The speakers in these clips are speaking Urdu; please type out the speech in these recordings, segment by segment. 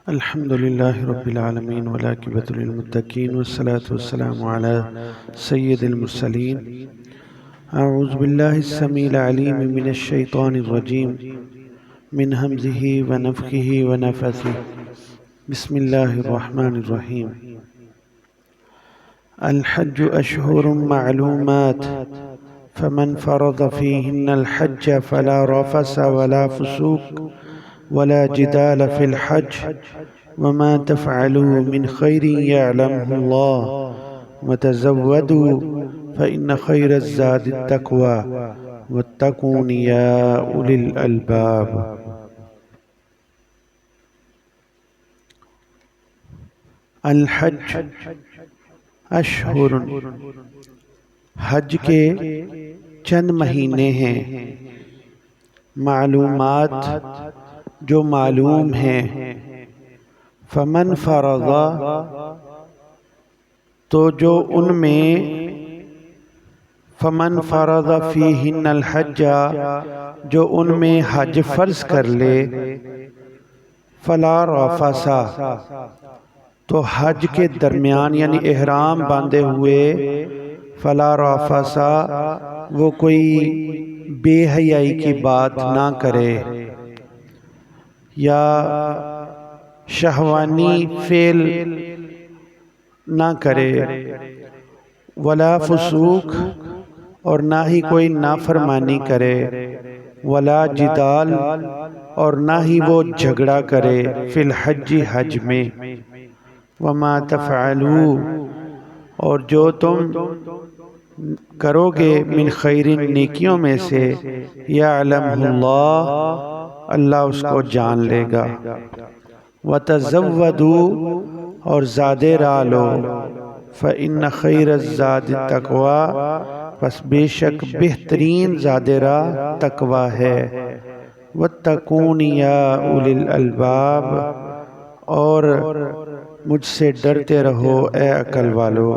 الحمد لله رب العالمين والعاقبة للمتقين والصلاة والسلام على سيد المرسلين. أعوذ بالله السميع العليم من الشيطان الرجيم من همزه ونفخه ونفثه. بسم الله الرحمن الرحيم. الحج أشهر معلومات فمن فرض فيهن الحج فلا رفث ولا فسوق ولا جدال في الحج وما تفعلوا من خير يعلمه الله وتزودوا فإن خير الزاد التقوى واتقون يا أولي الألباب. الحج اشہر، حج کے چند مہینے ہیں، معلومات جو معلوم ہیں. فمن فرض تو جو ان میں، فمن فرض فیہن الحج جو ان میں حج فرض کر لے، فلا رفث تو حج کے درمیان یعنی احرام باندھے ہوئے، فلا رفث وہ کوئی بے حیائی کی بات نہ کرے یا شہوانی فعل نہ کرے، ولا فسوق اور نہ ہی کوئی نافرمانی کرے، ولا جدال اور نہ ہی وہ جھگڑا کرے، فی الحج حج میں. وما تفعلوا اور جو تم کرو گے، من خیر نیکیوں میں سے، یعلمہ اللہ اللہ اس کو جان لے گا. وتزودوا اور زادے راہ لو، فإن خیر الزاد التقوی پس بے شک بہترین زادے راہ تقوی ہے. واتقون یا اولی الالباب اور مجھ سے ڈرتے رہو اے عقل والو.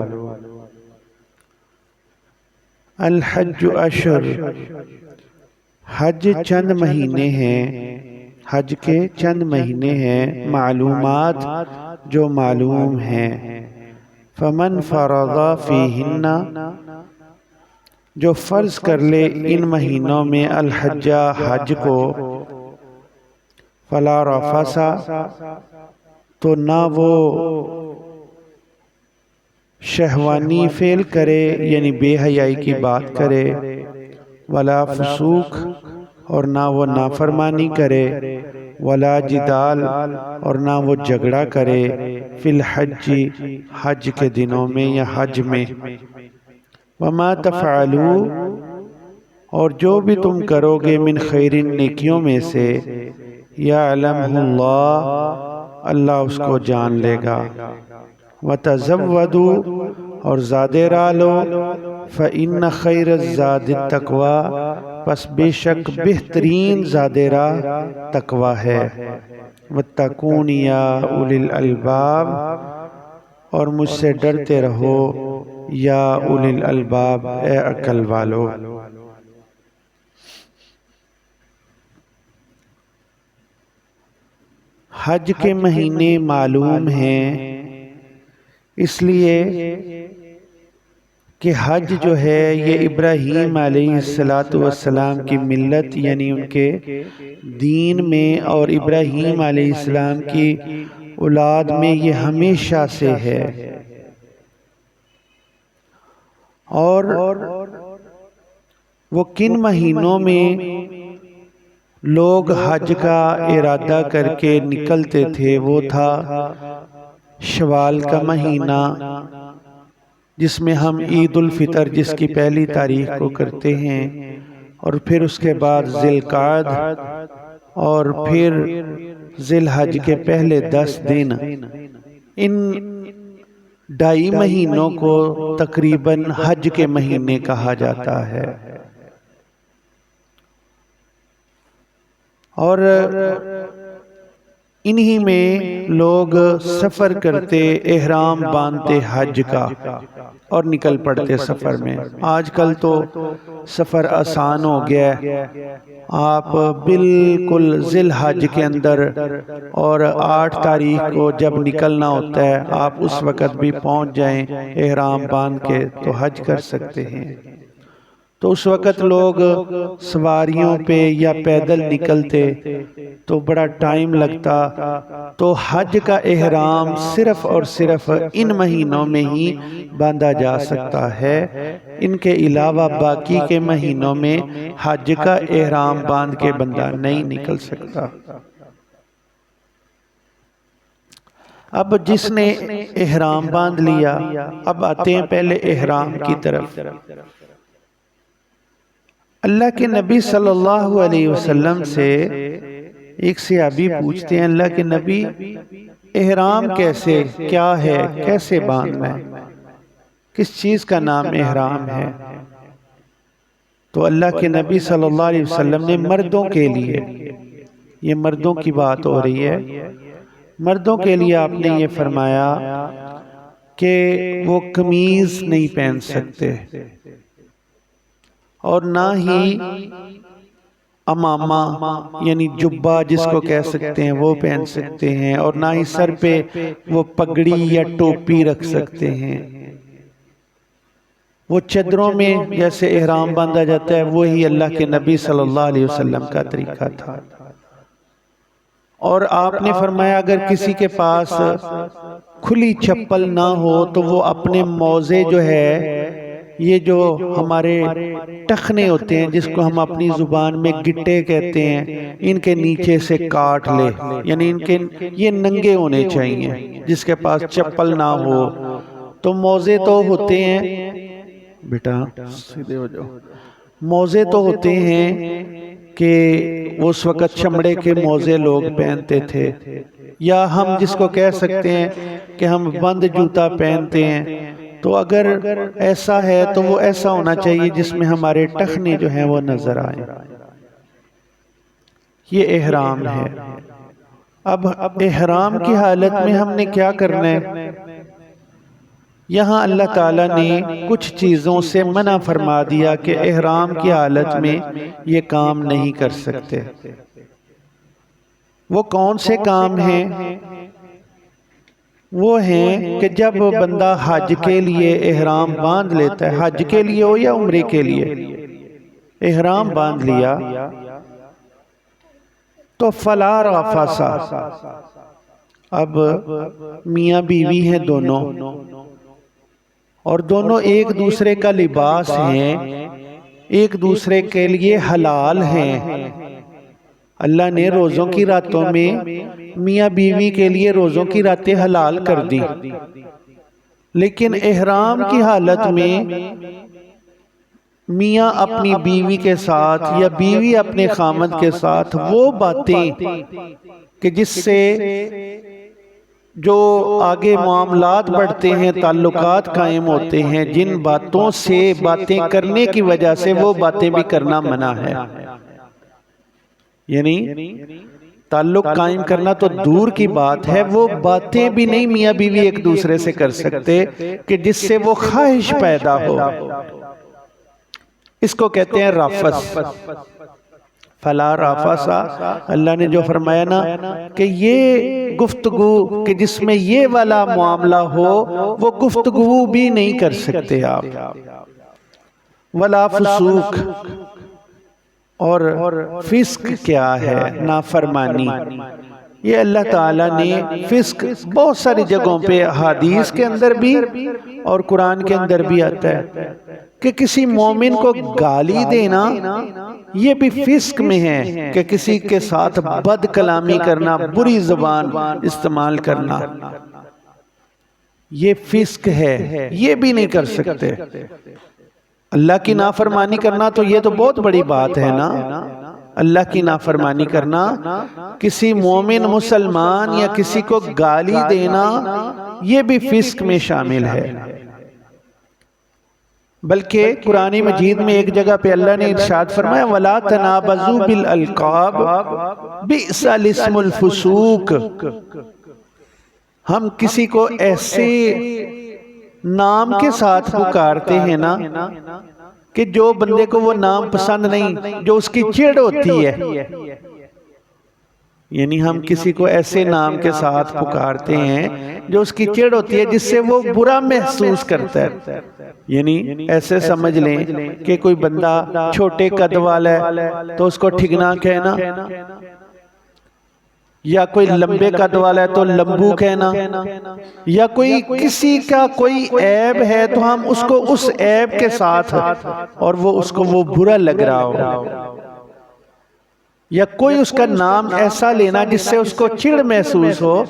الحج اشہر، حج چند مہینے ہیں، حج کے چند مہینے ہیں، معلومات جو معلوم ہیں. فمن فرض فیہن جو فرض کر لے ان مہینوں میں، الحج حج کو، فلا رفث تو نہ وہ شہوانی فعل کرے یعنی بے حیائی کی بات کرے، ولا فسوق اور نہ وہ نافرمانی کرے، ولا جدال اور نہ وہ جھگڑا کرے، فی الحج حج کے دنوں میں یا حج میں. وما تفعلوا اور جو بھی تم کرو گے، من خیر نیکیوں میں سے، یعلمہ اللہ اللہ اس کو جان لے گا. وتزودوا اور زادے راہ لو، فإن خیر الزاد التقوی پس بے شک بہترین زادے راہ تقوی ہے. واتقون یا اولی الالباب اور مجھ سے ڈرتے رہو یا اولی الالباب اے عقل والو. حج کے مہینے معلوم ہیں اس لیے کہ حج جو ہے یہ ابراہیم علیہ السلام کی ملت یعنی ان کے دین میں اور ابراہیم علیہ السلام کی اولاد میں یہ ہمیشہ سے ہے. اور وہ کن مہینوں میں لوگ حج کا ارادہ کر کے نکلتے تھے، وہ تھا شوال کا مہینہ، جس میں ہم عید الفطر جس کی پہلی تاریخ کو کرتے ہیں، اور پھر اس کے بعد ذی القعدہ اور پھر ذی الحج کے پہلے 10 دن. ان 2.5 مہینوں کو تقریباً حج کے مہینے کہا جاتا ہے. اور انہی میں لوگ سفر کرتے، احرام باندھتے حج کا اور نکل پڑتے سفر میں۔ آج کل تو سفر آسان ہو گیا ہے، آپ بالکل ذی الحج کے اندر اور 8 تاریخ کو جب نکلنا ہوتا ہے آپ اس وقت بھی پہنچ جائیں احرام باندھ کے تو حج کر سکتے ہیں۔ تو اس وقت لوگ سواریوں پہ یا پیدل نکلتے تو بڑا ٹائم لگتا، تو حج کا احرام صرف اور صرف ان مہینوں میں ہی باندھا جا سکتا ہے۔ ان کے علاوہ باقی کے مہینوں میں حج کا احرام باندھ کے بندہ نہیں نکل سکتا۔ اب جس نے احرام باندھ لیا، اب آتے ہیں پہلے احرام کی طرف۔ اللہ کے نبی صلی اللہ علیہ وسلم سے ایک صحابی پوچھتے ہیں، اللہ کے نبی احرام کیسے، کیا ہے، کیسے باندھنا ہے، کس چیز کا نام احرام ہے؟ تو اللہ کے نبی صلی اللہ علیہ وسلم نے مردوں کے لیے، یہ مردوں کی بات ہو رہی ہے، مردوں کے لیے آپ نے یہ فرمایا کہ وہ قمیض نہیں پہن سکتے اور نہ ہی امامہ یعنی جبہ جس کو کہہ سکتے ہیں وہ پہن سکتے ہیں، اور نہ ہی سر پہ وہ پگڑی یا ٹوپی رکھ سکتے ہیں۔ وہ چادروں میں جیسے احرام باندھا جاتا ہے وہی اللہ کے نبی صلی اللہ علیہ وسلم کا طریقہ تھا۔ اور آپ نے فرمایا اگر کسی کے پاس کھلی چپل نہ ہو تو وہ اپنے موزے جو ہے، یہ جو ہمارے ٹخنے ہوتے ہیں جس کو ہم اپنی زبان میں گٹے کہتے ہیں، ان کے نیچے سے کاٹ لے، یعنی ان کے یہ ننگے ہونے چاہیے۔ جس کے پاس چپل نہ ہو تو موزے تو ہوتے ہیں، بیٹا سیدھے ہو جاؤ، موزے تو ہوتے ہیں کہ اس وقت چمڑے کے موزے لوگ پہنتے تھے، یا ہم جس کو کہہ سکتے ہیں کہ ہم بند جوتا پہنتے ہیں۔ تو اگر ایسا ہے تو وہ ایسا ہونا چاہیے جس میں ہمارے ٹخنے جو ہیں وہ نظر آئیں۔ یہ احرام ہے۔ اب احرام کی حالت میں ہم نے کیا کرنا ہے؟ یہاں اللہ تعالیٰ نے کچھ چیزوں سے منع فرما دیا کہ احرام کی حالت میں یہ کام نہیں کر سکتے۔ وہ کون سے کام ہیں؟ وہ ہیں کہ جب بندہ حج کے لیے احرام باندھ لیتا ہے، حج کے لیے ہو یا عمرے کے لیے، احرام باندھ لیا تو فلا رفث، اب میاں بیوی ہیں دونوں، اور دونوں ایک دوسرے کا لباس ہیں، ایک دوسرے کے لیے حلال ہیں۔ اللہ نے روزوں کی راتوں میں میاں بیوی کے لیے روزوں کی راتیں حلال کر دی، لیکن احرام کی حالت میں میاں اپنی بیوی کے ساتھ یا بیوی اپنے خامد کے ساتھ وہ باتیں کہ جس سے جو آگے معاملات بڑھتے ہیں، تعلقات قائم ہوتے ہیں، جن باتوں سے باتیں کرنے کی وجہ سے وہ باتیں بھی کرنا منع ہے۔ یعنی تعلق قائم کرنا تو دور کی بات ہے، وہ باتیں بھی نہیں میاں بیوی ایک دوسرے سے کر سکتے کہ جس سے وہ خواہش پیدا ہو۔ اس کو کہتے ہیں رفث۔ فلا رفث، اللہ نے جو فرمایا نا کہ یہ گفتگو کہ جس میں یہ والا معاملہ ہو، وہ گفتگو بھی نہیں کر سکتے آپ۔ ولا فسوق، اور فسق کیا ہے؟ نافرمانی۔ یہ اللہ تعالیٰ نے فسق بہت ساری جگہوں پہ حدیث کے اندر بھی اور قرآن کے اندر بھی آتا ہے کہ کسی مومن کو گالی دینا یہ بھی فسق میں ہے، کہ کسی کے ساتھ بد کلامی کرنا، بری زبان استعمال کرنا، یہ فسق ہے، یہ بھی نہیں کر سکتے۔ اللہ کی نافرمانی کرنا تو یہ تو بہت بڑی بات ہے نا۔ اللہ کی نافرمانی کرنا، کسی مومن مسلمان یا کسی کو گالی دینا، یہ بھی فسق میں شامل ہے۔ بلکہ قرآن مجید میں ایک جگہ پہ اللہ نے ارشاد فرمایا وَلَا تَنَابَزُوا بِالْأَلْقَابِ بِئْسَ الِاسْمُ الْفُسُوقُ، ہم کسی کو ایسے نام کے ساتھ پکارتے ہیں نا کہ جو بندے کو وہ نام پسند نہیں، جو اس کی چڑ ہوتی ہے، یعنی ہم کسی کو ایسے نام کے ساتھ پکارتے ہیں جو اس کی چڑ ہوتی ہے، جس سے وہ برا محسوس کرتا ہے۔ یعنی ایسے سمجھ لیں کہ کوئی بندہ چھوٹے قد والا ہے تو اس کو ٹھگنا کہنا، یا کوئی لمبے قد والا ہے تو لمبو کہنا، یا کوئی کسی کا کوئی عیب ہے تو ہم اس کو اس عیب کے ساتھ اور وہ اس کو وہ برا لگ رہا ہو، یا کوئی اس کا نام ایسا لینا جس سے اس کو چڑ محسوس ہو،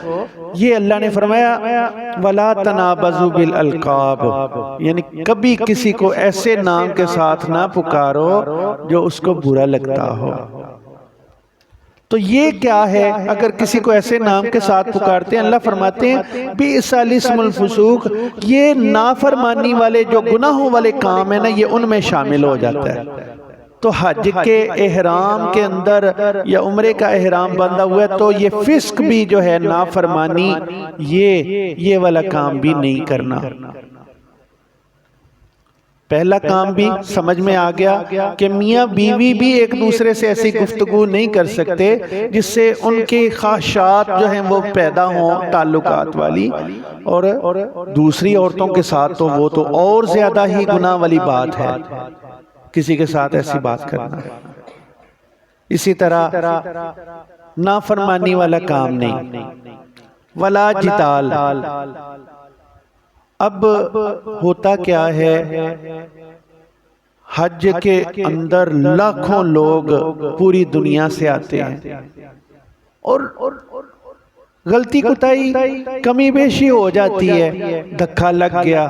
یہ اللہ نے فرمایا وَلَا تَنَابَزُوا بِالْأَلْقَابِ، یعنی کبھی کسی کو ایسے نام کے ساتھ نہ پکارو جو اس کو برا لگتا ہو۔ تو یہ کیا ہے؟ اگر کسی کو ایسے نام کے ساتھ پکارتے ہیں، اللہ فرماتے ہیں بِئْسَ الِاسْمُ الْفُسُوقُ، یہ نافرمانی والے جو گناہوں والے کام ہیں نا، یہ ان میں شامل ہو جاتا ہے۔ تو حج کے احرام کے اندر یا عمرے کا احرام بندھا ہوا ہے تو یہ فسق بھی جو ہے، نافرمانی، یہ والا کام بھی نہیں کرنا۔ پہلا کام بھی سمجھ میں آ گیا کہ میاں بیوی بھی ایک دوسرے سے ایسی گفتگو نہیں کر سکتے جس سے ان کی خواہشات جو ہیں وہ پیدا ہوں تعلقات والی، اور دوسری عورتوں کے ساتھ تو وہ تو اور زیادہ ہی گناہ والی بات ہے کسی کے ساتھ ایسی بات کرنا۔ اسی طرح نافرمانی والا کام نہیں۔ ولا جدال، اب ہوتا کیا ہے، حج کے اندر لاکھوں لوگ پوری دنیا سے آتے ہیں، اور غلطی کوتاہی کمی بیشی ہو جاتی ہے، دھکا لگ گیا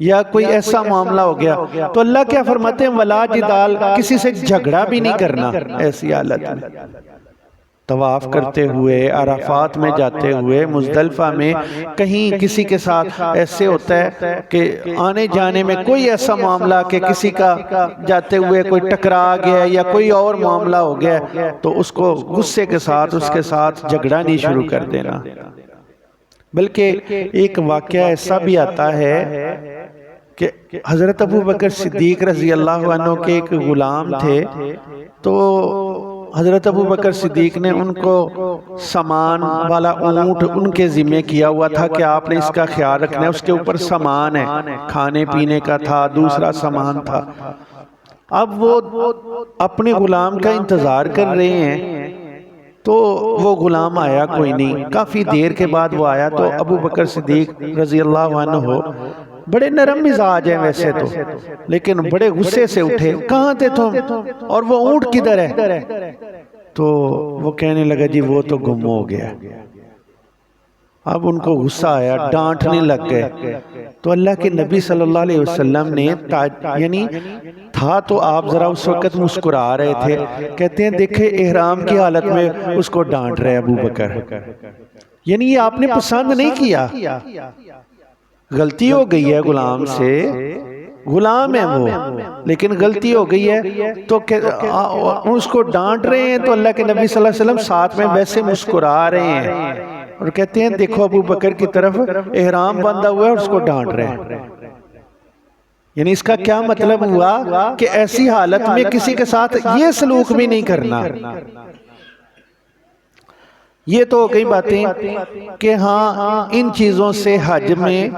یا کوئی ایسا معاملہ ہو گیا تو اللہ کیا فرماتے ہیں ولا جدال، کسی سے جھگڑا بھی نہیں کرنا۔ ایسی حالت میں طواف کرتے ہوئے، عرفات میں جاتے ہوئے، مزدلفہ میں کہیں کسی کے ساتھ ایسے ہوتا ہے کہ آنے جانے میں کوئی ایسا معاملہ کہ کسی کا جاتے ہوئے کوئی ٹکرا گیا یا کوئی اور معاملہ ہو گیا تو اس کو غصے کے ساتھ اس کے ساتھ جھگڑا نہیں شروع کر دینا۔ بلکہ ایک واقعہ ایسا بھی آتا ہے کہ حضرت ابو بکر صدیق رضی اللہ عنہ کے ایک غلام تھے، تو حضرت ابو بکر صدیق نے ان کو سامان والا اونٹ ان کے ذمہ کیا ہوا تھا کہ آپ نے اس کا خیال رکھنا ہے، اس کے اوپر سامان ہے، کھانے پینے کا تھا، دوسرا سامان تھا۔ اب وہ اپنے غلام کا انتظار کر رہے ہیں تو وہ غلام آیا کوئی نہیں، کافی دیر کے بعد وہ آیا تو ابو بکر صدیق رضی اللہ عنہ بڑے نرم مزاج ہیں ویسے تو، لیکن بڑے غصے سے اٹھے، کہاں تھے تم اور وہ اونٹ کدھر ہے؟ تو وہ کہنے لگا جی وہ تو گم ہو گیا۔ اب ان کو غصہ آیا، ڈانٹنے لگ گئے، تو اللہ کے نبی صلی اللہ علیہ وسلم نے یعنی تھا تو آپ ذرا اس وقت مسکرا رہے تھے، کہتے ہیں دیکھیں احرام کی حالت میں اس کو ڈانٹ رہے ابو بکر، یعنی یہ آپ نے پسند نہیں کیا، غلطی ہو گئی ہے غلام سے، غلام ہے وہ لیکن غلطی ہو گئی ہے تو اس کو ڈانٹ رہے ہیں، تو اللہ کے نبی صلی اللہ علیہ وسلم ساتھ میں ویسے مسکرا رہے ہیں اور کہتے ہیں دیکھو ابو بکر کی طرف احرام بندھا ہوا ہے اور اس کو ڈانٹ رہے ہیں۔ یعنی اس کا کیا مطلب ہوا کہ ایسی حالت میں کسی کے ساتھ یہ سلوک بھی نہیں کرنا۔ یہ تو ہو گئی باتیں کہ ہاں ان چیزوں سے حج میں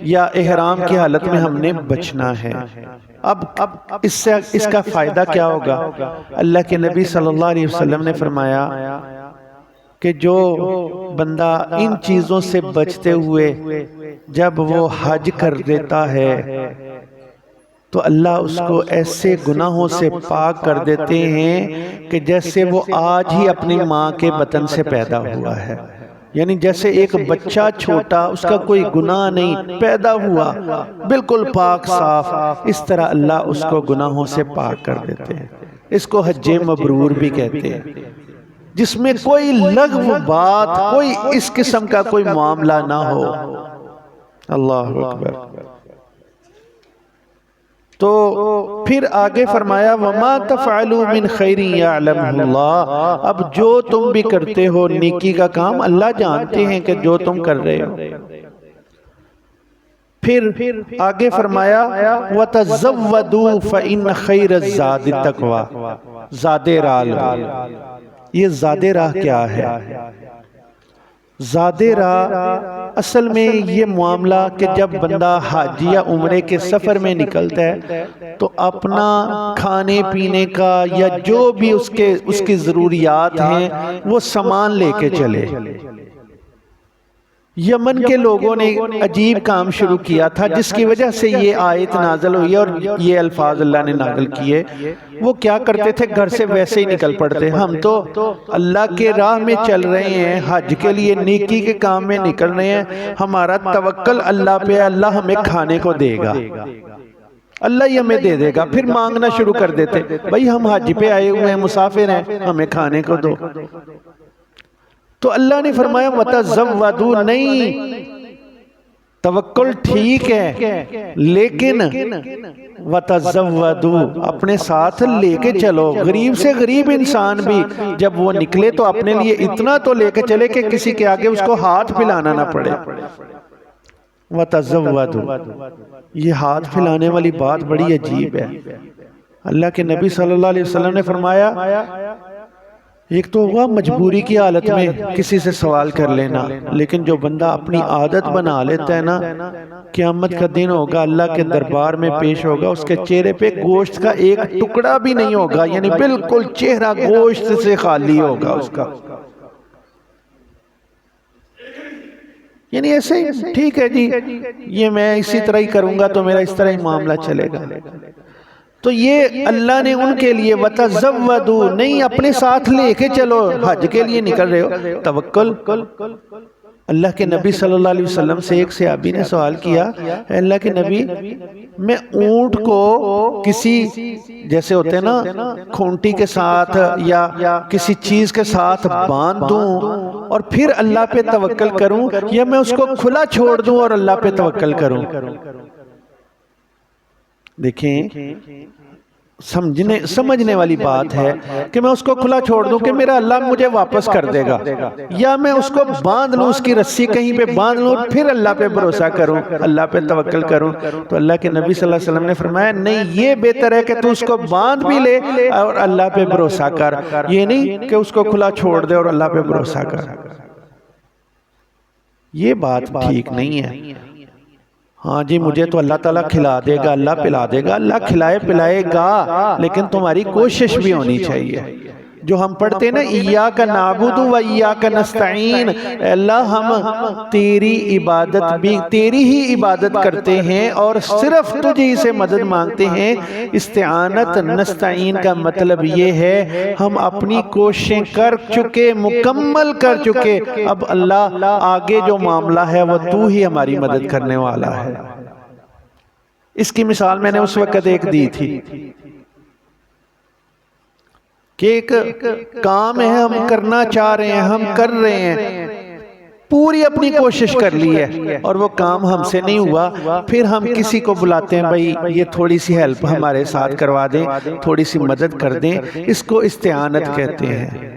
یا احرام کی حالت میں ہم نے بچنا ہے۔ اب اس کا فائدہ کیا ہوگا؟ اللہ کے نبی صلی اللہ علیہ وسلم نے فرمایا کہ جو بندہ ان چیزوں سے بچتے ہوئے جب وہ حج کر دیتا ہے تو اللہ اس کو ایسے گناہوں سے پاک کر دیتے ہیں کہ جیسے وہ آج ہی اپنی ماں کے بطن سے پیدا ہوا ہے۔ یعنی جیسے ایک بچہ چھوٹا، اس کا کوئی گناہ نہیں، پیدا ہوا بالکل پاک صاف، اس طرح اللہ اس کو گناہوں سے پاک کر دیتے ہیں۔ اس کو حج مبرور بھی کہتے ہیں، جس میں کوئی لغو بات، کوئی اس قسم کا کوئی معاملہ نہ ہو۔ اللہ اکبر۔ تو پھر آگے فرمایا وَمَا تَفْعَلُوا مِنْ خَيْرٍ يَعْلَمْهُ اللَّهُ، اب جو تم بھی کرتے ہو نیکی کا کام اللہ جانتے ہیں کہ جو تم کر رہے ہو۔ پھر آگے فرمایا وَتَزَوَّدُوا فَإِنَّ خَيْرَ الزَّادِ التَّقْوَىٰ، زاد راہ۔ یہ زاد راہ کیا ہے؟ زاد راہ اصل میں یہ معاملہ کہ جب بندہ حج یا عمرے کے سفر میں نکلتا ہے تو اپنا کھانے پینے کا یا جو بھی اس کی ضروریات ہیں وہ سامان لے کے چلے۔ یمن کے لوگوں نے عجیب کام شروع کیا تھا جس کی وجہ سے یہ آیت نازل ہوئی اور یہ الفاظ اللہ نے نازل کیے۔ وہ کیا کرتے تھے؟ گھر سے ویسے ہی نکل پڑتے، ہم تو اللہ کے راہ میں چل رہے ہیں، حج کے لیے نیکی کے کام میں نکل رہے ہیں، ہمارا توکل اللہ پہ، اللہ ہمیں کھانے کو دے گا، اللہ ہی ہمیں دے دے گا۔ پھر مانگنا شروع کر دیتے، بھائی ہم حج پہ آئے ہوئے ہیں، مسافر ہیں، ہمیں کھانے کو دو۔ تو اللہ نے فرمایا وَتَزَوَّدُوا، نہیں، توکل ٹھیک ہے لیکن وَتَزَوَّدُوا، اپنے ساتھ لے کے چلو۔ غریب سے غریب انسان بھی جب وہ نکلے تو اپنے لیے اتنا تو لے کے چلے کہ کسی کے آگے اس کو ہاتھ پھیلانا نہ پڑے۔ وَتَزَوَّدُوا، یہ ہاتھ پھیلانے والی بات بڑی عجیب ہے۔ اللہ کے نبی صلی اللہ علیہ وسلم نے فرمایا ایک تو ہوا مجبوری کی حالت میں کسی سے سوال کر لینا، لیکن جو بندہ اپنی عادت بنا لیتا ہے نا، قیامت کا دن ہوگا، اللہ کے دربار میں پیش ہوگا، اس کے چہرے پہ گوشت کا ایک ٹکڑا بھی نہیں ہوگا، یعنی بالکل چہرہ گوشت سے خالی ہوگا اس کا۔ یعنی ایسے ہی ٹھیک ہے جی، یہ میں اسی طرح ہی کروں گا تو میرا اس طرح ہی معاملہ چلے گا۔ تو یہ اللہ نے ان کے لیے وَتَزَوَّدُوا، نہیں، اپنے ساتھ لے کے چلو، حج کے لیے نکل رہے ہو، توکل۔ اللہ کے نبی صلی اللہ علیہ وسلم سے ایک صحابی نے سوال کیا، اے اللہ کے نبی، میں اونٹ کو کسی جیسے ہوتے ہیں نا کھونٹی کے ساتھ یا کسی چیز کے ساتھ باندھ دوں اور پھر اللہ پہ توکل کروں، یا میں اس کو کھلا چھوڑ دوں اور اللہ پہ توکل کروں؟ دیکھیں سمجھنے والی بات ہے کہ میں اس کو کھلا چھوڑ دوں کہ میرا اللہ مجھے واپس کر دے گا، یا میں اس کو باندھ لوں، اس کی رسی کہیں پہ باندھ لوں، پھر اللہ پہ بھروسہ کروں، اللہ پہ توکل کروں۔ تو اللہ کے نبی صلی اللہ علیہ وسلم نے فرمایا نہیں، یہ بہتر ہے کہ تو اس کو باندھ بھی لے اور اللہ پہ بھروسہ کر، یہ نہیں کہ اس کو کھلا چھوڑ دے اور اللہ پہ بھروسہ کر۔ یہ بات ٹھیک نہیں ہے۔ ہاں جی مجھے تو اللہ تعالیٰ کھلا دے گا، اللہ پلا دے گا، اللہ کھلائے پلائے گا، لیکن تمہاری کوشش بھی ہونی چاہیے۔ جو ہم پڑھتے ہیں نا ایاک نعبد و ایاک نستعین، اللہ ہم تیری عبادت بھی، تیری ہی عبادت کرتے ہیں اور صرف تجھی سے مدد مانگتے ہیں۔ استعانت نستعین کا مطلب یہ ہے ہم اپنی کوششیں کر چکے، مکمل کر چکے، اب اللہ آگے جو معاملہ ہے وہ تو ہی ہماری مدد کرنے والا ہے۔ اس کی مثال میں نے اس وقت ایک دی تھی کہ ایک کام ہے، ہم کرنا چاہ رہے ہیں، ہم کر رہے ہیں، پوری اپنی کوشش کر لی ہے اور وہ کام ہم سے نہیں ہوا، پھر ہم کسی کو بلاتے ہیں، بھائی یہ تھوڑی سی ہیلپ ہمارے ساتھ کروا دیں، تھوڑی سی مدد کر دیں، اس کو استعانت کہتے ہیں۔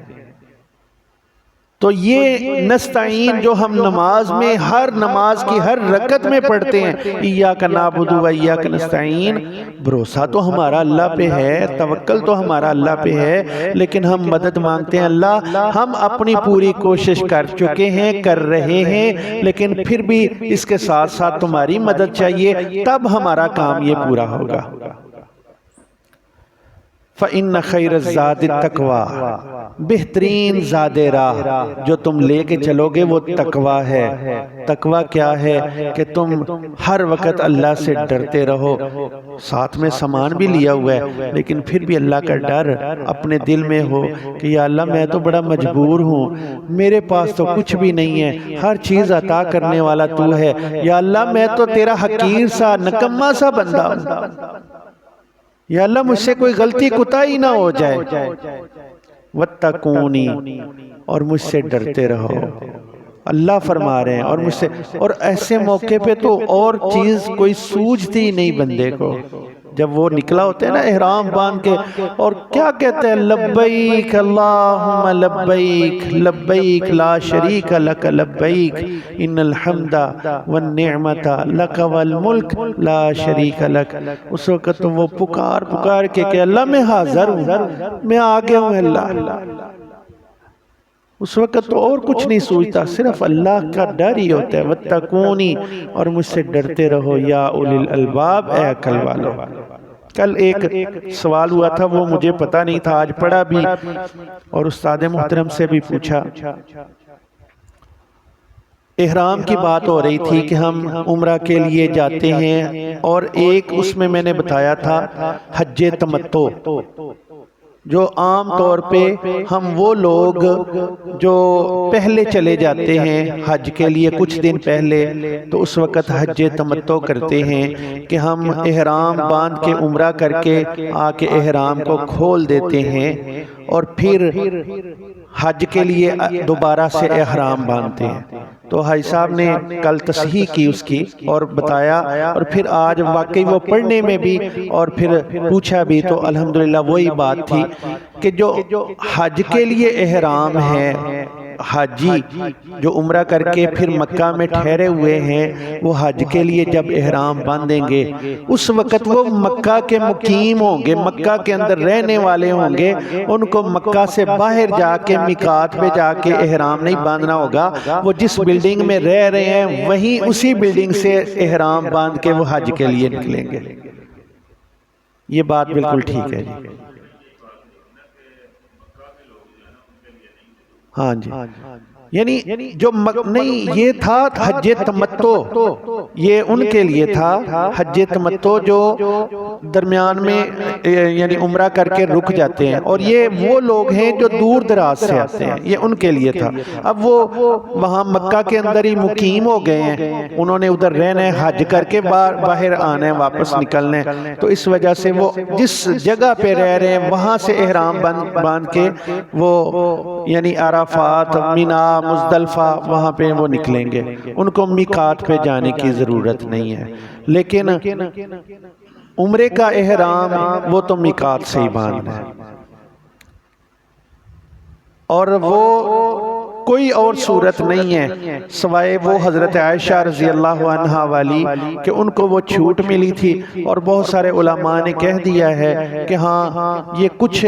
تو یہ نستعین جو ہم نماز میں ہر نماز کی ہر رکعت میں پڑھتے ہیں، ایاک نعبد و ایاک نستعین، بھروسہ تو ہمارا اللہ پہ ہے، توکل تو ہمارا اللہ پہ ہے، لیکن ہم مدد مانگتے ہیں اللہ ہم اپنی پوری کوشش کر چکے ہیں، کر رہے ہیں، لیکن پھر بھی اس کے ساتھ ساتھ تمہاری مدد چاہیے، تب ہمارا کام یہ پورا ہوگا۔ فَإِنَّ خَيْرَ الزَّادِ التَّقْوَىٰ، بہترین زاد راہ جو تم لے کے چلو گے وہ تقویٰ ہے۔ تقویٰ کیا ہے کہ تم ہر وقت اللہ سے ڈرتے رہو، ساتھ میں سامان بھی لیا ہوا ہے لیکن پھر بھی اللہ کا ڈر اپنے دل میں ہو کہ یا اللہ میں تو بڑا مجبور ہوں، میرے پاس تو کچھ بھی نہیں ہے، ہر چیز عطا کرنے والا تو ہے، یا اللہ میں تو تیرا حقیر سا نکما سا بندہ ہوں، یا اللہ مجھ سے کوئی غلطی کوتاہی نہ ہو جائے، وَاتَّقُونِی، اور مجھ سے ڈرتے رہو۔ اللہ فرما رہے ہیں اور مجھ سے، اور ایسے موقع پہ تو اور چیز کوئی سوجھتی نہیں بندے کو، جب وہ نکلا ہوتا ہے نا احرام باندھ کے، اور کیا کہتے ہیں، لبیک اللہم لبیک لبیک لا شریک لک لبیک ان الحمد والنعمت لک والملک لا شریک لک. اس وقت تو وہ پکار کے کہ اللہ میں حاضر ہوں، میں آگے ہوں اللہ. اس وقت تو اور کچھ نہیں سوچتا، صرف اللہ کا ڈر ہی ہوتا ہے. وَاتَّقُونِ، اور مجھ سے ڈرتے رہو یا اولی الالباب، اے عقل والو. کل ایک سوال ہوا تھا، وہ مجھے پتہ نہیں تھا، آج پڑھا بھی اور استاد محترم سے بھی پوچھا. احرام کی بات ہو رہی تھی کہ ہم عمرہ کے لیے جاتے ہیں، اور ایک اس میں نے بتایا تھا حج تمتع، جو عام طور پہ ہم وہ لوگ جو پہلے چلے جاتے ہیں حج کے لیے کچھ دن پہلے، تو اس وقت حج تمتع کرتے ہیں کہ ہم احرام باندھ کے عمرہ کر کے آ کے احرام کو کھول دیتے ہیں، اور پھر حج کے لیے دوبارہ سے احرام باندھتے ہیں. تو حاجی صاحب نے کل تصحیح کی اس کی اور بتایا، اور پھر آج واقعی وہ پڑھنے میں بھی اور پھر پوچھا بھی، تو الحمدللہ وہی بات تھی کہ جو حج کے لیے احرام ہے، حاجی جو عمرہ کر کے پھر مکہ میں ٹھہرے ہوئے ہیں، وہ حج کے لیے جب احرام باندھیں گے اس وقت وہ مکہ کے مقیم ہوں گے، مکہ کے اندر رہنے والے ہوں گے. ان کو مکہ سے باہر جا کے میقات پہ جا کے احرام نہیں باندھنا ہوگا. وہ جس بلڈنگ میں رہ رہے ہیں وہیں اسی بلڈنگ سے احرام باندھ کے وہ حج کے لیے نکلیں گے. یہ بات بالکل ٹھیک ہے جی. ہاں جی، یعنی جو نہیں، یہ تھا حج تمتع، یہ ان کے لیے تھا حج تمتع جو درمیان میں یعنی عمرہ کر کے رک جاتے ہیں، اور یہ وہ لوگ ہیں جو دور دراز سے آتے ہیں، یہ ان کے لیے تھا. اب وہ وہاں مکہ کے اندر ہی مقیم ہو گئے ہیں، انہوں نے ادھر رہنا ہے، حج کر کے باہر آنا ہے، واپس نکلنا ہے. تو اس وجہ سے وہ جس جگہ پہ رہ رہے ہیں وہاں سے احرام باندھ کے وہ یعنی عرفات، مینا، مزدلفہ، وہاں پہ وہ نکلیں گے. ان کو میقات پہ جانے کی ضرورت نہیں ہے. لیکن عمرے کا احرام وہ تو میقات سے ہی باندھنا ہے، اور وہ کوئی اور صورت نہیں ہے سوائے وہ حضرت عائشہ رضی اللہ عنہا والی کہ ان کو وہ چھوٹ ملی تھی. اور بہت سارے علماء نے کہہ دیا ہے کہ ہاں یہ کچھ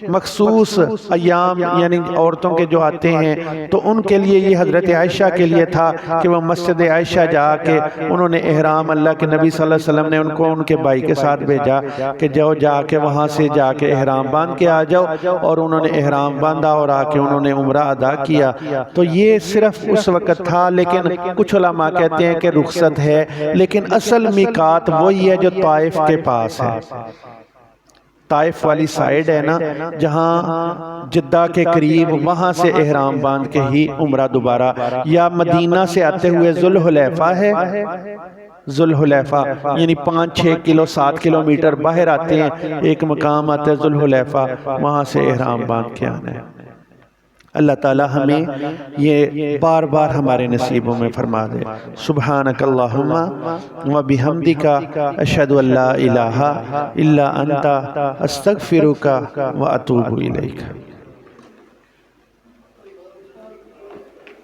مخصوص ایام یعنی عورتوں کے جو آتے ہیں تو ان کے لیے یہ حضرت عائشہ کے لیے تھا کہ وہ مسجد عائشہ جا کے انہوں نے احرام، اللہ کے نبی صلی اللہ علیہ وسلم نے ان کو ان کے بھائی کے ساتھ بھیجا کہ جا کے وہاں سے جا کے احرام باندھ کے آ جاؤ. اور انہوں نے احرام باندھا اور آ کے انہوں نے عمرہ ادا کیا. تو یہ صرف اس وقت تھا. لیکن کچھ علماء کہتے ہیں کہ رخصت ہے، لیکن اصل میقات وہی ہے جو طائف کے پاس ہے. طائف والی سائیڈ ہے نا جہاں جدہ کے قریب، وہاں سے احرام باندھ کے ہی عمرہ دوبارہ، یا مدینہ سے آتے ہوئے ذوالحلیفہ ہے، ذوالحلیفہ یعنی 5-6 کلو 7 کلومیٹر باہر آتے ہیں، ایک مقام آتا ہے ذوالحلیفہ، وہاں سے احرام باندھ کے آنا ہے. اللہ تعالی ہمیں یہ بار بار ہمارے نصیبوں میں فرما دے. سبحانک اللہم و بحمدک اشہد ان لا الہ الا انت استغفرک و اتوب الیک.